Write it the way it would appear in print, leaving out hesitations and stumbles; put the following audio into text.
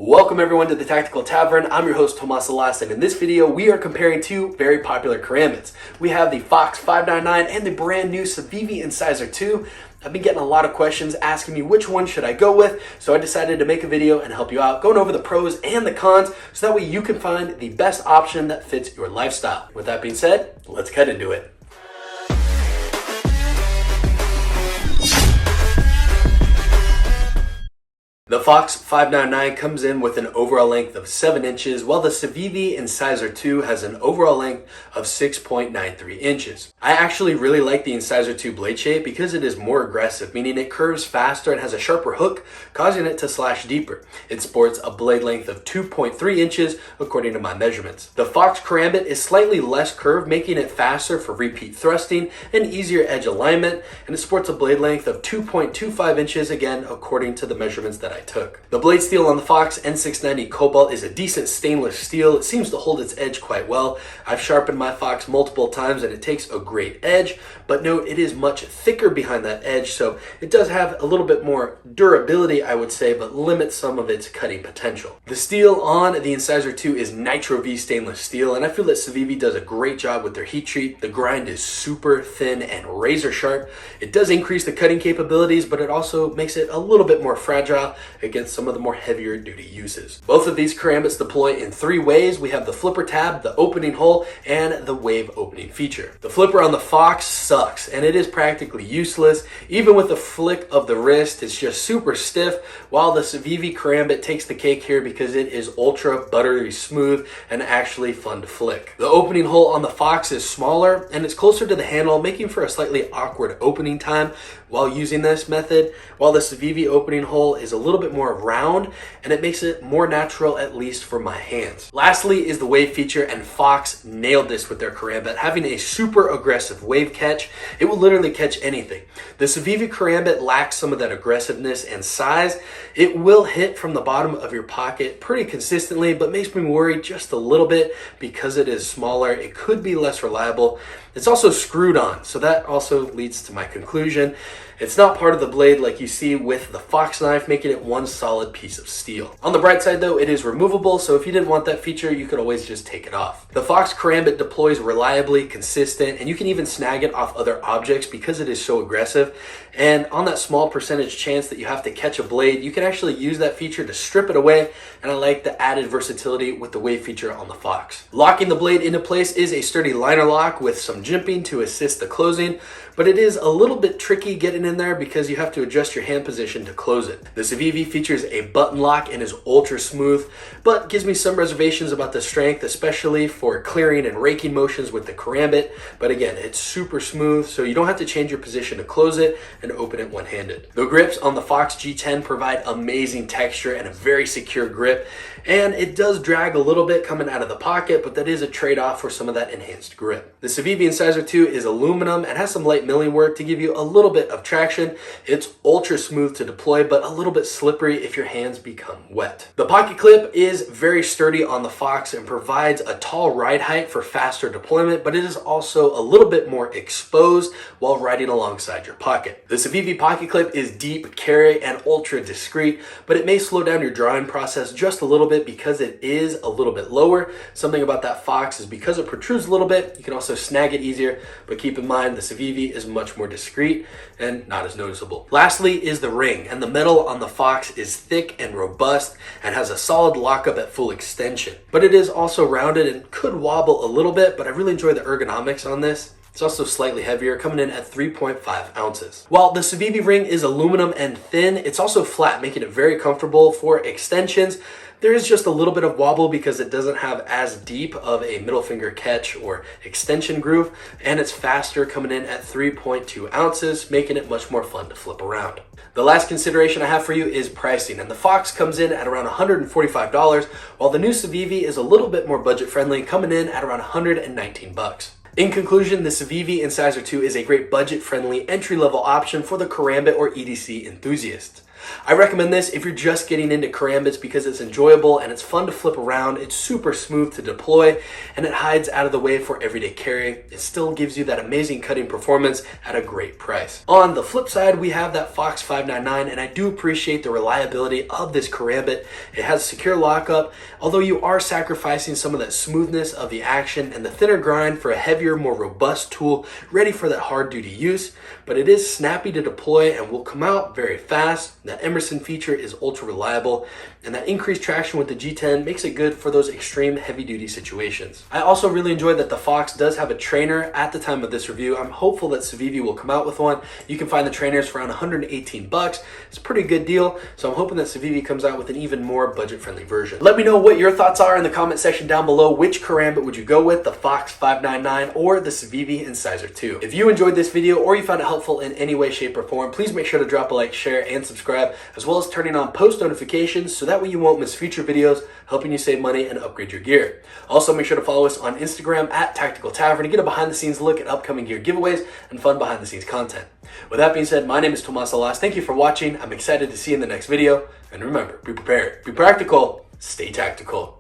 Welcome everyone to the Tactical Tavern. I'm your host Tomas Alas, and in this video we are comparing two very popular Karambits. We have the Fox 599 and the brand new Civivi Incisor II. I've been getting a lot of questions asking me which one should I go with, so I decided to make a video and help you out, going over the pros and the cons, so that way you can find the best option that fits your lifestyle. With that being said, let's get into it. The Fox 599 comes in with an overall length of 7 inches, while the Civivi Incisor II has an overall length of 6.93 inches. I actually really like the Incisor II blade shape because it is more aggressive, meaning it curves faster and has a sharper hook, causing it to slash deeper. It sports a blade length of 2.3 inches according to my measurements. The Fox Karambit is slightly less curved, making it faster for repeat thrusting and easier edge alignment, and it sports a blade length of 2.25 inches, again according to the measurements that I took. The blade steel on the Fox N690 Cobalt is a decent stainless steel. It seems to hold its edge quite well. I've sharpened my Fox multiple times and it takes a great edge, but note it is much thicker behind that edge, so it does have a little bit more durability, I would say, but limits some of its cutting potential. The steel on the Incisor II is Nitro V stainless steel, and I feel that Civivi does a great job with their heat treat. The grind is super thin and razor sharp. It does increase the cutting capabilities, but it also makes it a little bit more fragile against some of the more heavier duty uses. Both of these Karambits deploy in 3 ways. We have the flipper tab, the opening hole, and the wave opening feature. The flipper on the Fox sucks, and it is practically useless. Even with a flick of the wrist, it's just super stiff, while the Civivi Karambit takes the cake here because it is ultra buttery smooth and actually fun to flick. The opening hole on the Fox is smaller and it's closer to the handle, making for a slightly awkward opening time while using this method, while the Civivi opening hole is a little bit more round and it makes it more natural, at least for my hands. Lastly is the wave feature, and Fox nailed this with their Karambit, having a super aggressive wave catch. It will literally catch anything. The Civivi Karambit lacks some of that aggressiveness and size. It will hit from the bottom of your pocket pretty consistently, but makes me worried just a little bit because it is smaller. It could be less reliable. It's also screwed on, so that also leads to my conclusion. It's not part of the blade like you see with the Fox knife, making it one solid piece of steel. On the bright side though, it is removable, so if you didn't want that feature, you could always just take it off. The Fox Karambit deploys reliably, consistent, and you can even snag it off other objects because it is so aggressive. And on that small percentage chance that you have to catch a blade, you can actually use that feature to strip it away, and I like the added versatility with the wave feature on the Fox. Locking the blade into place is a sturdy liner lock with some jimping to assist the closing, but it is a little bit tricky getting in there because you have to adjust your hand position to close it. The Civivi features a button lock and is ultra smooth, but gives me some reservations about the strength, especially for clearing and raking motions with the Karambit. But again, it's super smooth, so you don't have to change your position to close it and open it one-handed. The grips on the Fox G10 provide amazing texture and a very secure grip, and it does drag a little bit coming out of the pocket, but that is a trade-off for some of that enhanced grip. The Civivi Incisor II is aluminum and has some light milling work to give you a little bit of traction. It's ultra smooth to deploy, but a little bit slippery if your hands become wet. The pocket clip is very sturdy on the Fox and provides a tall ride height for faster deployment, but it is also a little bit more exposed while riding alongside your pocket. The Civivi pocket clip is deep carry and ultra discreet, but it may slow down your drawing process just a little bit because it is a little bit lower. Something about that Fox is because it protrudes a little bit, you can also snag it easier, but keep in mind the Civivi is much more discreet and not as noticeable. Lastly is the ring, and the metal on the Fox is thick and robust and has a solid lockup at full extension, but it is also rounded and could wobble a little bit, but I really enjoy the ergonomics on this. It's also slightly heavier, coming in at 3.5 ounces. While the Civivi ring is aluminum and thin, it's also flat, making it very comfortable for extensions. There is just a little bit of wobble because it doesn't have as deep of a middle finger catch or extension groove, and it's faster, coming in at 3.2 ounces, making it much more fun to flip around. The last consideration I have for you is pricing, and the Fox comes in at around $145, while the new Civivi is a little bit more budget friendly, coming in at around 119 bucks. In conclusion, the Civivi Incisor II is a great budget-friendly entry-level option for the Karambit or EDC enthusiasts. I recommend this if you're just getting into Karambits because it's enjoyable and it's fun to flip around. It's super smooth to deploy and it hides out of the way for everyday carry. It still gives you that amazing cutting performance at a great price. On the flip side, we have that Fox 599, and I do appreciate the reliability of this Karambit. It has secure lockup, although you are sacrificing some of that smoothness of the action and the thinner grind for a heavier, more robust tool ready for that hard duty use, but it is snappy to deploy and will come out very fast. That Emerson feature is ultra reliable, and that increased traction with the G10 makes it good for those extreme heavy duty situations. I also really enjoy that the Fox does have a trainer at the time of this review. I'm hopeful that Civivi will come out with one. You can find the trainers for around 118 bucks. It's a pretty good deal, so I'm hoping that Civivi comes out with an even more budget-friendly version. Let me know what your thoughts are in the comment section down below. Which Karambit would you go with, the Fox 599 or the Civivi Incisor II? If you enjoyed this video or you found it helpful in any way, shape, or form, please make sure to drop a like, share, and subscribe, as well as turning on post notifications so that way you won't miss future videos helping you save money and upgrade your gear. Also, make sure to follow us on Instagram at Tactical Tavern to get a behind-the-scenes look at upcoming gear giveaways and fun behind-the-scenes content. With that being said, my name is Tomas Alas. Thank you for watching. I'm excited to see you in the next video. And remember, be prepared, be practical, stay tactical.